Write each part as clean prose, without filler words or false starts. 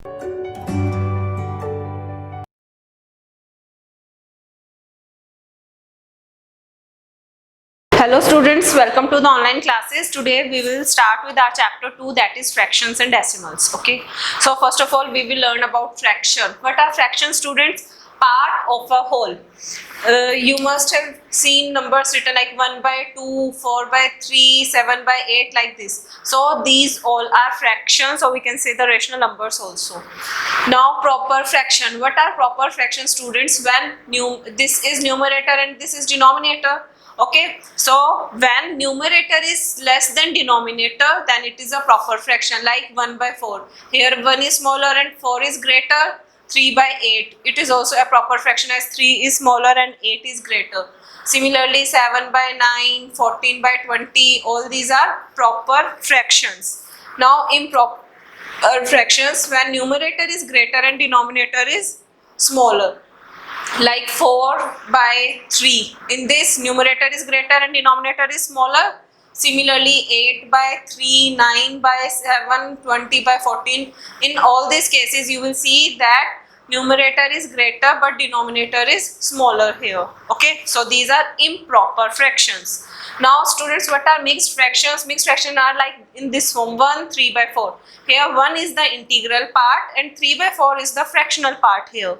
Hello students, welcome to the online classes. Today we will start with our chapter 2, that is fractions and decimals. Okay, so first of all we will learn about fraction. What are fractions, students? Part of a whole. You must have seen numbers written like 1 by 2, 4 by 3, 7 by 8, like this. So these all are fractions, or we can say the rational numbers also. Now proper fraction. What are proper fractions, students? When this is numerator and this is denominator. Okay, so when numerator is less than denominator, then it is a proper fraction, like 1 by 4. Here 1 is smaller and 4 is greater. 3 by 8, it is also a proper fraction, as 3 is smaller and 8 is greater. Similarly 7 by 9, 14 by 20, all these are proper fractions. Now improper fractions, when numerator is greater and denominator is smaller, like 4 by 3. In this, numerator is greater and denominator is smaller. Similarly 8 by 3, 9 by 7, 20 by 14. In all these cases you will see that numerator is greater but denominator is smaller here. Okay, so these are improper fractions. Now students, what are mixed fractions? Mixed fractions are like in this form: 1, 3 by 4. Here 1 is the integral part and 3 by 4 is the fractional part here.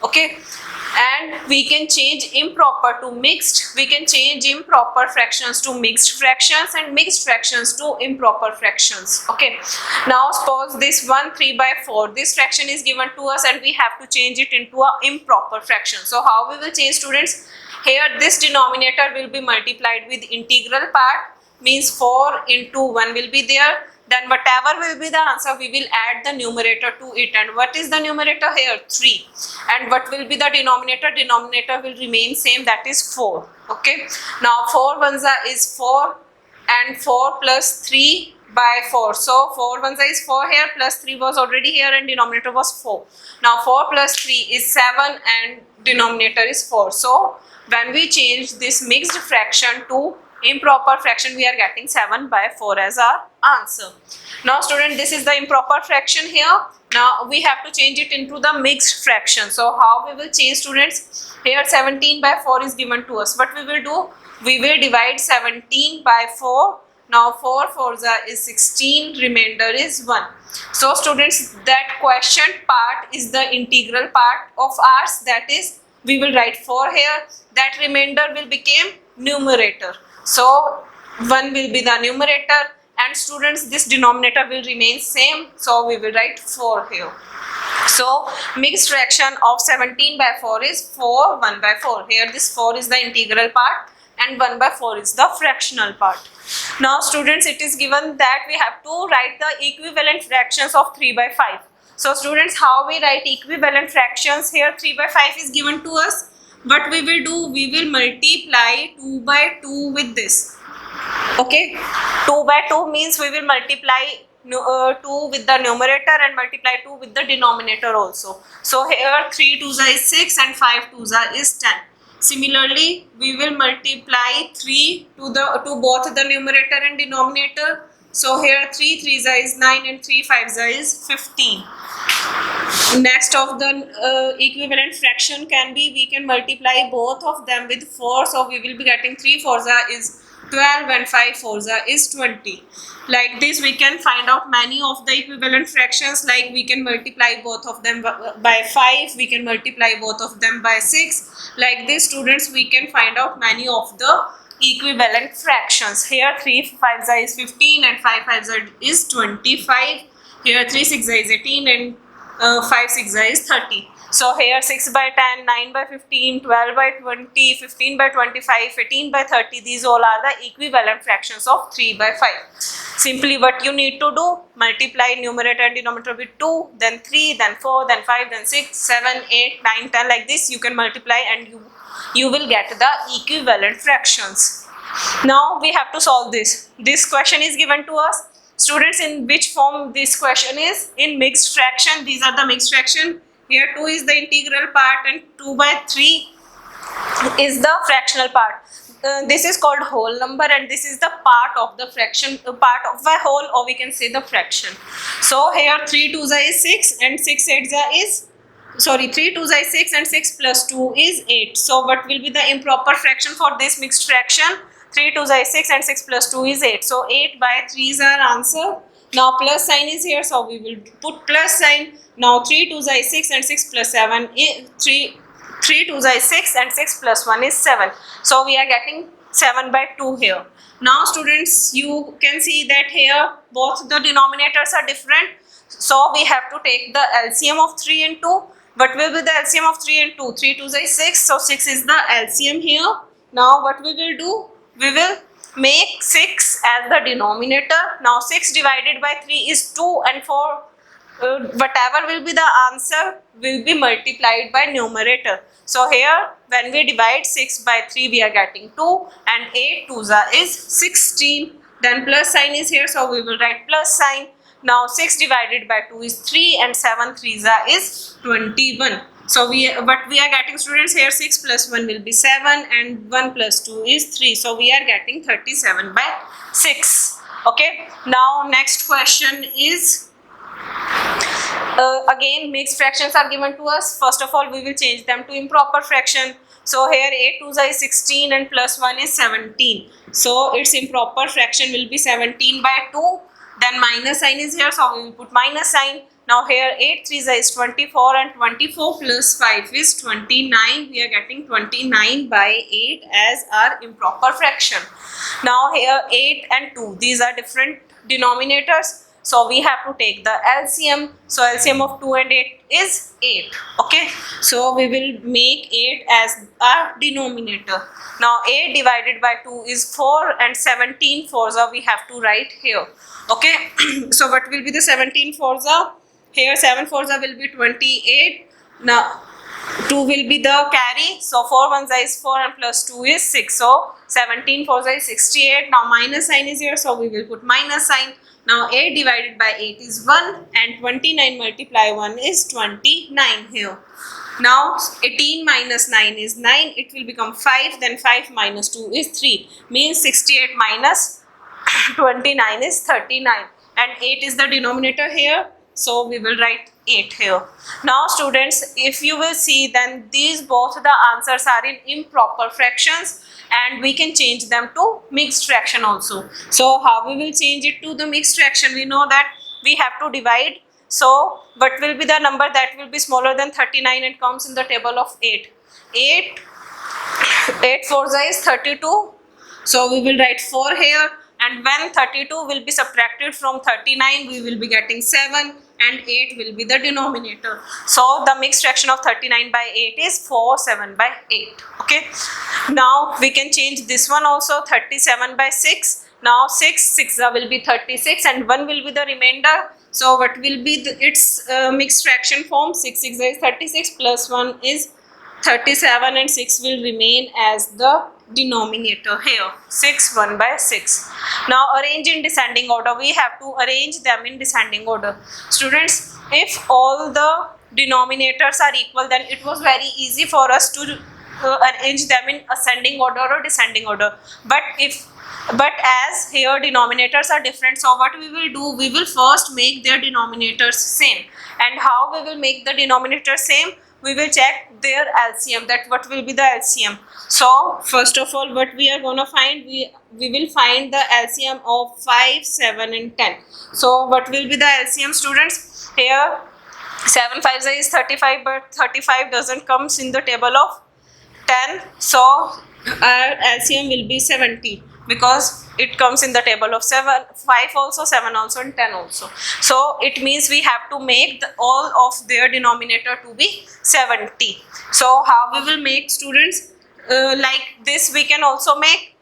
Okay, and we can change improper to mixed, we can change improper fractions to mixed fractions and mixed fractions to improper fractions. Okay, now suppose this 1 3 by 4, this fraction is given to us and we have to change it into a improper fraction. So how we will change, students? Here this denominator will be multiplied with integral part, means 4 into 1 will be there. Then whatever will be the answer, we will add the numerator to it. And what is the numerator here? 3. And what will be the denominator? Denominator will remain same, that is 4. Okay, now 4 ones is 4 and 4 plus 3 by 4. So 4 ones is 4 here, plus 3 was already here and denominator was 4. Now 4 plus 3 is 7 and denominator is 4. So when we change this mixed fraction to improper fraction, we are getting 7 by 4 as our answer. Now student, this is the improper fraction here. Now we have to change it into the mixed fraction. So how we will change, students? Here 17 by 4 is given to us. What we will do? We will divide 17 by 4. Now 4 4s is 16, remainder is 1. So students, that question part is the integral part of ours, that is we will write 4 here. That remainder will become numerator. So 1 will be the numerator, and students, this denominator will remain same, so we will write 4 here. So mixed fraction of 17 by 4 is 4 1 by 4. Here this 4 is the integral part and 1 by 4 is the fractional part. Now students, it is given that we have to write the equivalent fractions of 3 by 5. So students, how we write equivalent fractions? Here 3 by 5 is given to us. What we will do? We will multiply 2 by 2 with this. Okay, 2 by 2 means we will multiply 2 with the numerator and multiply 2 with the denominator also. So here 3 2s is 6 and 5 2s is 10. Similarly, we will multiply 3 to both the numerator and denominator. So here 3 3s is 9 and 3 5s is 15. Next of the equivalent fraction can be, we can multiply both of them with 4. So we will be getting 3 4s is 12 and 5 4s is 20. Like this we can find out many of the equivalent fractions, like we can multiply both of them by 5, we can multiply both of them by 6. Like this, students, we can find out many of the equivalent fractions. Here 3 5s is 15 and 5 5s is 25. Here 3 6 is 18 and 5 6 is 30. So here 6 by 10, 9 by 15, 12 by 20, 15 by 25, 18 by 30. These all are the equivalent fractions of 3 by 5. Simply what you need to do, multiply numerator and denominator with 2, then 3, then 4, then 5, then 6, 7, 8, 9, 10, like this. You can multiply and you will get the equivalent fractions. Now we have to solve this. This question is given to us. Students, in which form this question is? In mixed fraction. These are the mixed fraction. Here 2 is the integral part and 2 by 3 is the fractional part. this is called whole number, and this is the part of the fraction, part of the whole, or we can say the fraction. So here 3 2s is 6 and 6 8s is, sorry, 3 2s is 6 and 6 plus 2 is 8. So what will be the improper fraction for this mixed fraction? 3 2s is 6 and 6 plus 2 is 8. So 8 by 3 is our answer. Now plus sign is here, so we will put plus sign. Now 3 2s is 6 and 6 plus 7 is 3 2s is 6 and 6 plus 1 is 7. So we are getting 7 by 2 here. Now students, you can see that here both the denominators are different. So we have to take the LCM of 3 and 2. What will be the LCM of 3 and 2? 3 2s is 6. So 6 is the LCM here. Now what we will do? We will make 6 as the denominator. Now 6 divided by 3 is 2, and for whatever will be the answer will be multiplied by numerator. So here when we divide 6 by 3 we are getting 2, and 8 2s is 16. Then plus sign is here, so we will write plus sign. Now 6 divided by 2 is 3, and 7 3s is 21. So what we are getting, students, here 6 plus 1 will be 7 and 1 plus 2 is 3. So we are getting 37 by 6. Okay. Now next question is, again mixed fractions are given to us. First of all we will change them to improper fraction. So here 8 2s is 16 and plus 1 is 17. So its improper fraction will be 17 by 2. Then minus sign is here, so we will put minus sign. Now here 8 3s is 24 and 24 plus 5 is 29. We are getting 29 by 8 as our improper fraction. Now here 8 and 2, these are different denominators. So we have to take the LCM. So LCM of 2 and 8 is 8. Okay. So we will make 8 as our denominator. Now 8 divided by 2 is 4, and 17 4s we have to write here. Okay. So what will be the 17 4s? Here 7 4s will be 28. Now 2 will be the carry. So 4 1s is 4 and plus 2 is 6. So 17 4s is 68. Now minus sign is here, so we will put minus sign. Now 8 divided by 8 is 1, and 29 multiply 1 is 29 here. Now 18 minus 9 is 9. It will become 5. Then 5 minus 2 is 3. Means 68 minus 29 is 39. And 8 is the denominator here. So we will write 8 here. Now students, if you will see, then these both the answers are in improper fractions, and we can change them to mixed fraction also. So how we will change it to the mixed fraction? We know that we have to divide. So what will be the number that will be smaller than 39 and comes in the table of 8? 8 4s is 32. So we will write 4 here, and when 32 will be subtracted from 39, we will be getting 7, and 8 will be the denominator. So the mixed fraction of 39 by 8 is 4 7 by 8. Okay. Now we can change this one also, 37 by 6. Now 6 will be 36, and 1 will be the remainder. So what will be its mixed fraction form? 6 6 is 36 plus 1 is 37, and 6 will remain as the denominator here. 6 1 by 6. Now arrange in descending order. We have to arrange them in descending order. Students, if all the denominators are equal, then it was very easy for us to arrange them in ascending order or descending order. But as here denominators are different, so what we will do, we will first make their denominators same. And how we will make the denominator same? We will check their LCM, that what will be the LCM. So first of all, what we are going to find, we will find the LCM of 5 7 and 10. So what will be the LCM, students? Here 7 5 is 35, but 35 doesn't comes in the table of 10. So our LCM will be 70, because it comes in the table of 5 also, 7 also, and 10 also. So it means we have to make all of their denominator to be 70. So how we will make, students? Like this we can also make,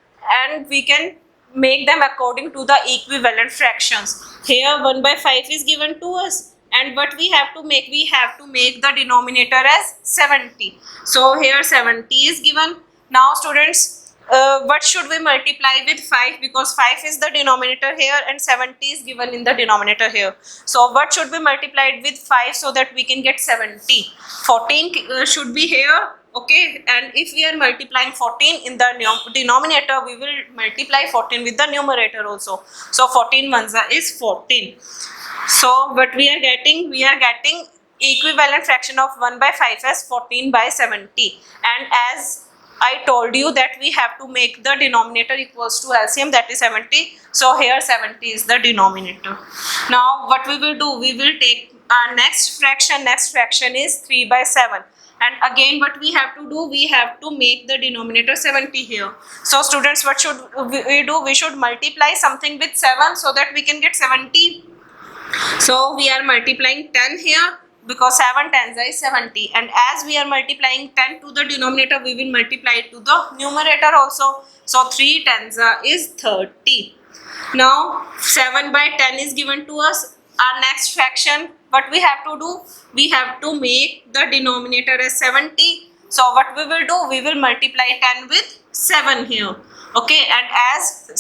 and we can make them according to the equivalent fractions. Here 1 by 5 is given to us, and what we have to make? We have to make the denominator as 70. So here 70 is given. Now students, what should we multiply with 5? Because 5 is the denominator here, and 70 is given in the denominator here. So what should be multiplied with 5 so that we can get 70? 14 should be here, okay, and if we are multiplying 14 in the denominator, we will multiply 14 with the numerator also. So 14 ones is 14. So what we are getting equivalent fraction of 1 by 5 as 14 by 70, and as I told you that we have to make the denominator equals to LCM, that is 70. So here 70 is the denominator. Now what we will do, we will take our next fraction is 3 by 7. And again what we have to do, we have to make the denominator 70 here. So students, what should we do? We should multiply something with 7 so that we can get 70. So we are multiplying 10 here, because 7 tens is 70, and as we are multiplying 10 to the denominator, we will multiply it to the numerator also. So 3 tens is 30. Now 7 by 10 is given to us. Our next fraction, what we have to do, we have to make the denominator as 70. So what we will do, we will multiply 10 with 7 here, okay, and as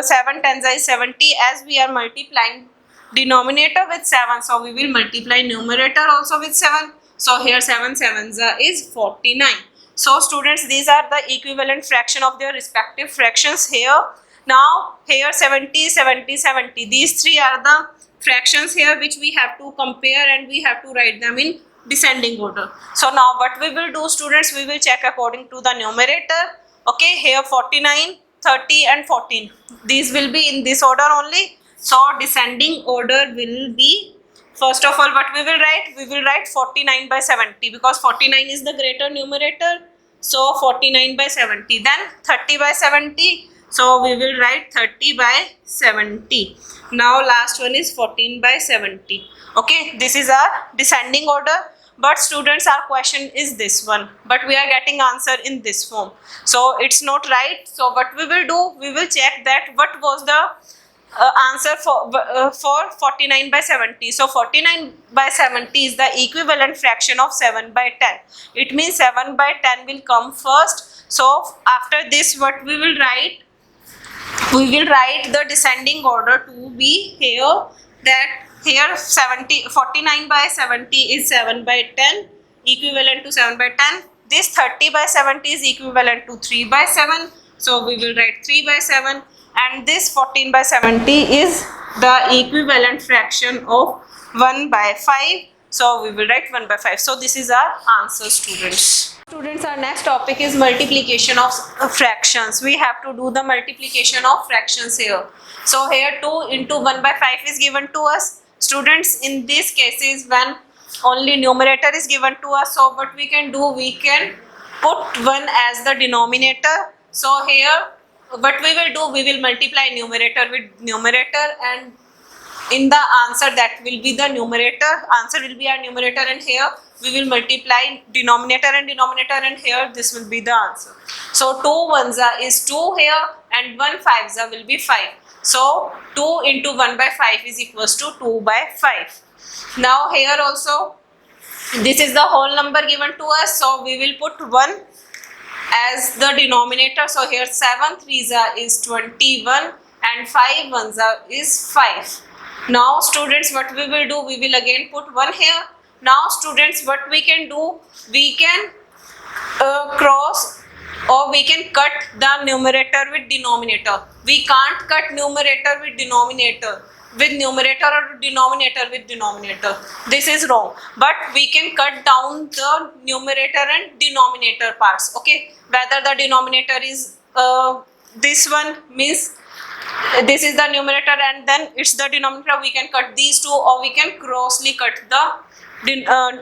7 tens is 70, as we are multiplying denominator with 7, so we will multiply numerator also with 7. So here 7 sevens is 49. So students, these are the equivalent fraction of their respective fractions here. Now here 70, 70, 70, these three are the fractions here which we have to compare, and we have to write them in descending order. So now what we will do, students, we will check according to the numerator. Okay, here 49, 30 and 14, these will be in this order only. So descending order will be, first of all, what we will write? We will write 49 by 70, because 49 is the greater numerator. So 49 by 70. Then 30 by 70. So we will write 30 by 70. Now last one is 14 by 70. Okay, this is our descending order. But students, our question is this one, but we are getting answer in this form. So it's not right. So what we will do, we will check that what was the answer for 49 by 70. So 49 by 70 is the equivalent fraction of 7 by 10. It means 7 by 10 will come first. So after this, what we will write? We will write the descending order to be here, that here 49 by 70 is 7 by 10, equivalent to 7 by 10. This 30 by 70 is equivalent to 3 by 7. So we will write 3 by 7. And this 14 by 70 is the equivalent fraction of 1 by 5. So we will write 1 by 5. So this is our answer, students. Students, our next topic is multiplication of fractions. We have to do the multiplication of fractions here. So here 2 into 1 by 5 is given to us. Students, in these cases when only numerator is given to us, so what we can do, we can put 1 as the denominator. So here what we will do, we will multiply numerator with numerator, and in the answer that will be the numerator, answer will be our numerator, and here we will multiply denominator, and here this will be the answer. So 2 ones is 2 here, and 1 fives will be 5. So 2 into 1 by 5 is equals to 2 by 5. Now here also, this is the whole number given to us, so we will put 1 as the denominator. So here 7 threes is 21, and 5 ones is 5. Now students, what we will do, we will again put 1 here. Now students, what we can do, we can cross, or we can cut the numerator with denominator. We can't cut numerator with denominator, or denominator with denominator. This is wrong. But we can cut down the numerator and denominator parts. Okay, whether the denominator is this one, means this is the numerator and then it's the denominator, we can cut these two, or we can crossly cut the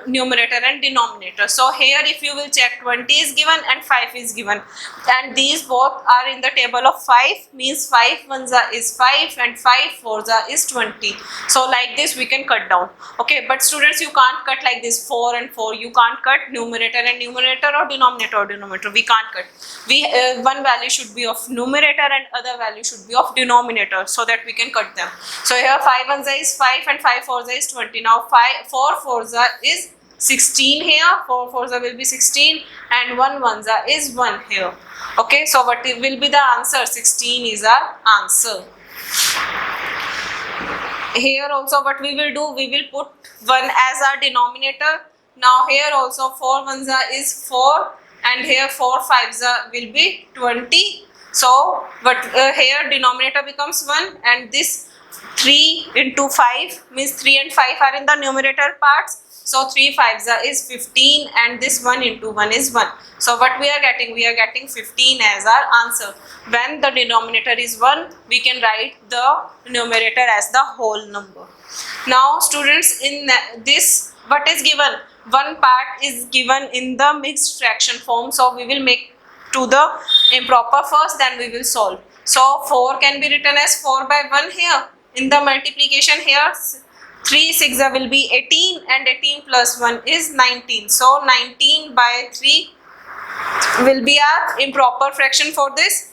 numerator and denominator. So here if you will check, 20 is given and 5 is given, and these both are in the table of 5, means 5 ones is 5 and 5 fours is 20. So like this we can cut down. Okay, but students, you can't cut like this 4 and 4. You can't cut numerator and numerator, or denominator. We can't cut. One value should be of numerator and other value should be of denominator, so that we can cut them. So here 5 ones is 5 and 5 fours is 20. Now 4 fours is 16 here, 4 fours will be 16, and 1 ones is 1 here. Okay, so what will be the answer? 16 is our answer. Here also what we will do, we will put 1 as our denominator. Now here also 4 ones is 4, and here 4 5s will be 20. So but here denominator becomes 1, and this 3 into 5 means 3 and 5 are in the numerator parts. So 3 5s is 15, and this 1 into 1 is 1. So what we are getting? We are getting 15 as our answer. When the denominator is 1, we can write the numerator as the whole number. Now students, in this what is given? One part is given in the mixed fraction form. So we will make to the improper first, then we will solve. So 4 can be written as 4 by 1 here. In the multiplication here, 3 6 will be 18, and 18 plus 1 is 19. So 19 by 3 will be our improper fraction for this.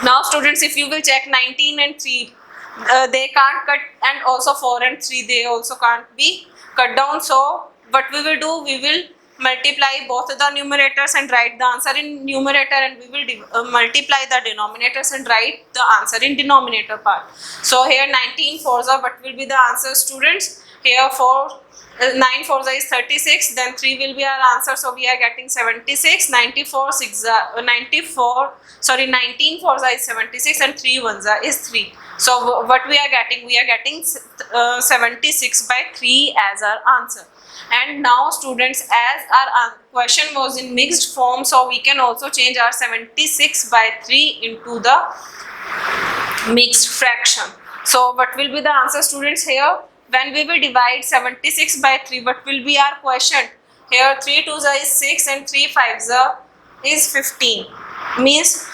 Now students, if you will check 19 and 3, they can't cut, and also 4 and 3, they also can't be cut down. So what we will do, we will multiply both the numerators and write the answer in numerator, and we will multiply the denominators and write the answer in denominator part. So here 19 4s are, what will be the answer students? Here 9 4s is 36, then 3 will be our answer, so we are getting 76. 19 4s is 76, and 3 1s is 3. So what we are getting? We are getting 76 by 3 as our answer. And now students, as our question was in mixed form, so we can also change our 76 by 3 into the mixed fraction. So what will be the answer students here? When we will divide 76 by 3, what will be our quotient? Here 3 2s is 6, and 3 5s is 15. Means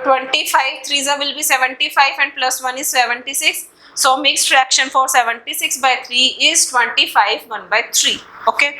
25 3s will be 75, and plus 1 is 76. So mixed fraction for 76 by 3 is 25 1 by 3. Okay.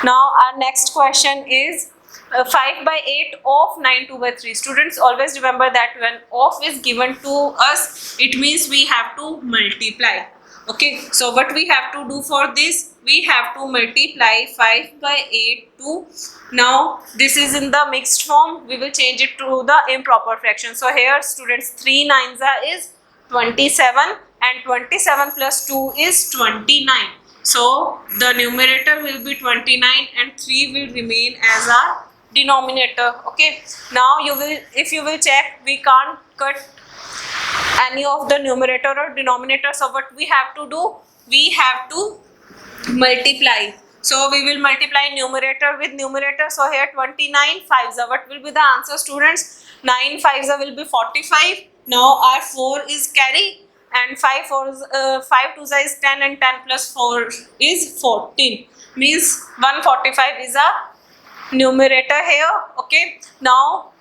Now our next question is 5 by 8 of 9 2 by 3. Students, always remember that when of is given to us, it means we have to multiply. Okay. So what we have to do for this? We have to multiply 5 by 8 to, now this is in the mixed form, we will change it to the improper fraction. So here students, 3 9s is 27, and 27 plus 2 is 29. So the numerator will be 29, and 3 will remain as our denominator. Okay. Now you will, if you will check, we can't cut any of the numerator or denominator. So what we have to do? We have to multiply. So we will multiply numerator with numerator. So here 29 5s. What will be the answer students? 9 5s will be 45. Now our 4 is carry, and 5 2s is 10, and 10 plus 4 is 14. Means 145 is a numerator here. Okay. Now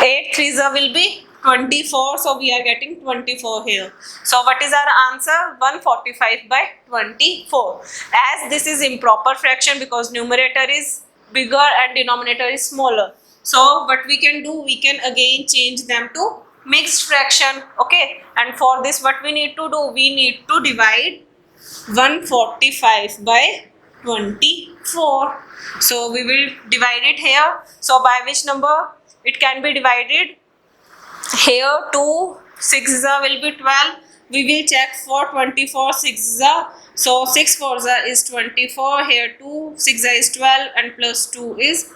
8 3s will be 24, so we are getting 24 here. So what is our answer? 145 by 24. As this is improper fraction, because numerator is bigger and denominator is smaller. So what we can do, we can again change them to mixed fraction. Okay. And for this, what we need to do? We need to divide 145 by 24. So we will divide it here. So by which number it can be divided? Here 2 6 will be 12. We will check for 24 6. So 6 4 is 24. Here 2 6 is 12, and plus 2 is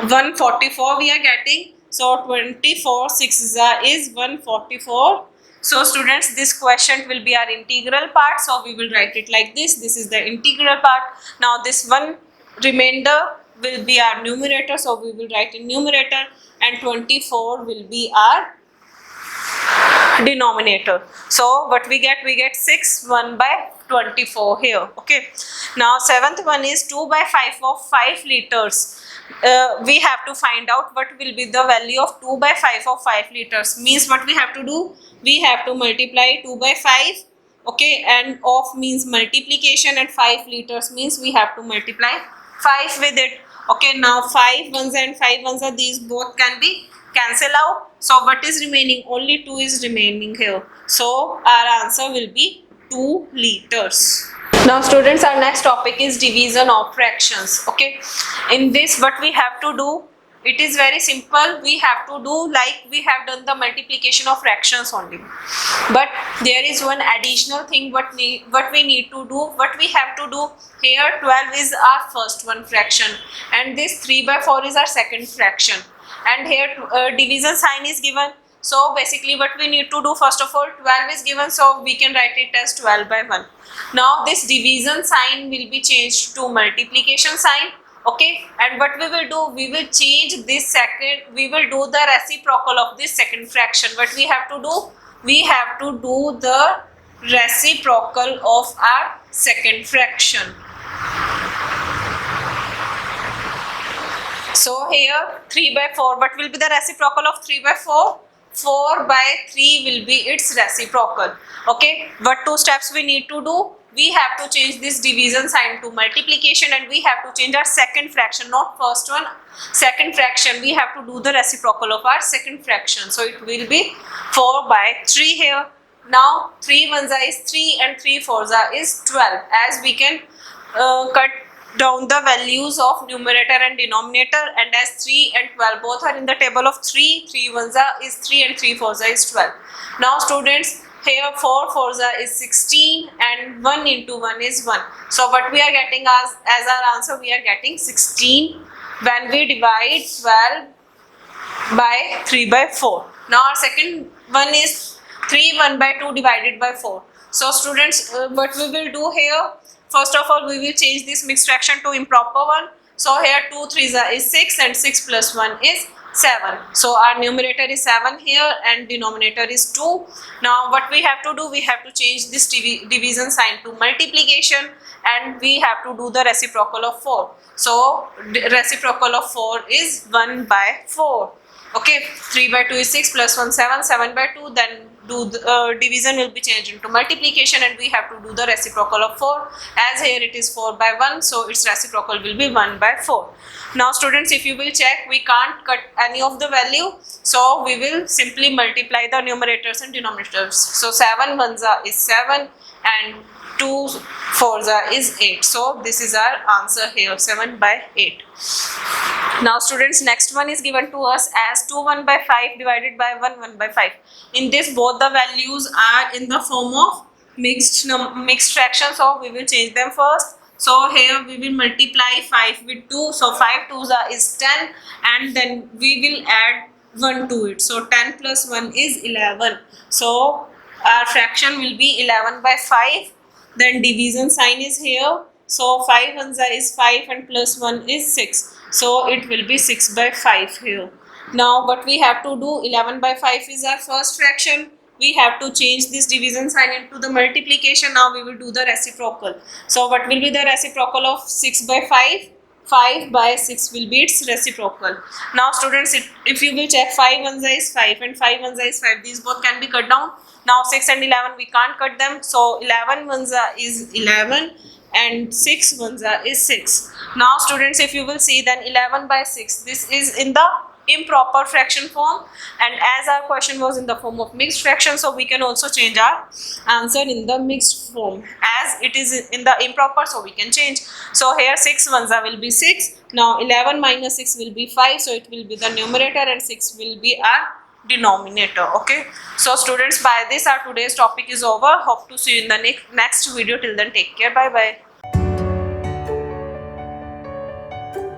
144 we are getting. So 24 6 is 144. So students, this quotient will be our integral part. So we will write it like this. This is the integral part. Now this one remainder will be our numerator. So we will write in numerator, and 24 will be our denominator. So what we get? We get 6 1 by 24 here. Okay. Now seventh one is 2 by 5 of 5 liters. We have to find out what will be the value of 2 by 5 of 5 liters. Means what we have to do? We have to multiply 2 by 5. Okay. And of means multiplication, and 5 liters means we have to multiply 5 with it. Okay. Now 5 1s and 5 1s, these both can be cancel out. So what is remaining? Only 2 is remaining here. So our answer will be 2 liters. Now students, our next topic is division of fractions. Okay. In this, what we have to do? it is very simple. We have to do like we have done the multiplication of fractions only, but there is one additional thing what we need to do. What we have to do here, 12 is our first one fraction, and this 3 by 4 is our second fraction, and here division sign is given. So basically what we need to do, first of all 12 is given, so we can write it as 12 by 1. Now this division sign will be changed to multiplication sign. Okay, and what we will do, we will change this second, we will do the reciprocal of this second fraction. What we have to do, we have to do the reciprocal of our second fraction. So here 3 by 4, what will be the reciprocal of 3 by 4? 4 by 3 will be its reciprocal. Okay, what two steps we need to do? We have to change this division sign to multiplication, and we have to change our second fraction, not first one, second fraction. We have to do the reciprocal of our second fraction. So it will be 4 by 3 here. Now 3 ones is 3 and 3 fours is 12. As we can cut down the values of numerator and denominator, and as 3 and 12 both are in the table of 3, 3 ones is 3 and 3 fours is 12. Now students, here 4 fours is 16 and 1 into 1 is 1. So what we are getting as our answer, we are getting 16 when we divide 12 by 3 by 4. Now our second one is 3 1 by 2 divided by 4. So students, what we will do here, first of all we will change this mixed fraction to improper one. So here 2 3s is 6 and 6 plus 1 is 7. So our numerator is 7 here and denominator is 2. Now what we have to do, we have to change this division sign to multiplication, and we have to do the reciprocal of 4. So reciprocal of 4 is 1 by 4. Okay, 3 by 2 is 6 plus 1 7, 7 by 2, then do the division will be changed into multiplication, and we have to do the reciprocal of 4. As here it is 4 by 1, so its reciprocal will be 1 by 4. Now students, if you will check, we can't cut any of the value, so we will simply multiply the numerators and denominators. So 7 ones is 7 and 2 fours is 8. So this is our answer here, 7 by 8. Now students, next one is given to us as 2 1 by 5 divided by 1 1 by 5. In this both the values are in the form of mixed fraction, so we will change them first. So here we will multiply 5 with 2, so 5 2s is 10, and then we will add 1 to it. So 10 plus 1 is 11. So our fraction will be 11 by 5. Then division sign is here. So 5 ones is 5 and plus 1 is 6. So it will be 6 by 5 here. Now what we have to do, 11 by 5 is our first fraction. We have to change this division sign into the multiplication. Now we will do the reciprocal. So what will be the reciprocal of 6 by 5? 5 by 6 will be its reciprocal. Now students, if you will check, 5 ones is 5 and 5 ones is 5. These both can be cut down. Now 6 and 11 we can't cut them. So 11 ones is 11 and 6 ones is 6. Now students, if you will see, then 11 by 6, this is in the improper fraction form, and as our question was in the form of mixed fraction, so we can also change our answer in the mixed form. As it is in the improper, so we can change. So here 6 ones will be 6. Now 11 minus 6 will be 5, so it will be the numerator and 6 will be our denominator. Okay, so students, by this our today's topic is over. Hope to see you in the next video. Till then, take care. Bye bye.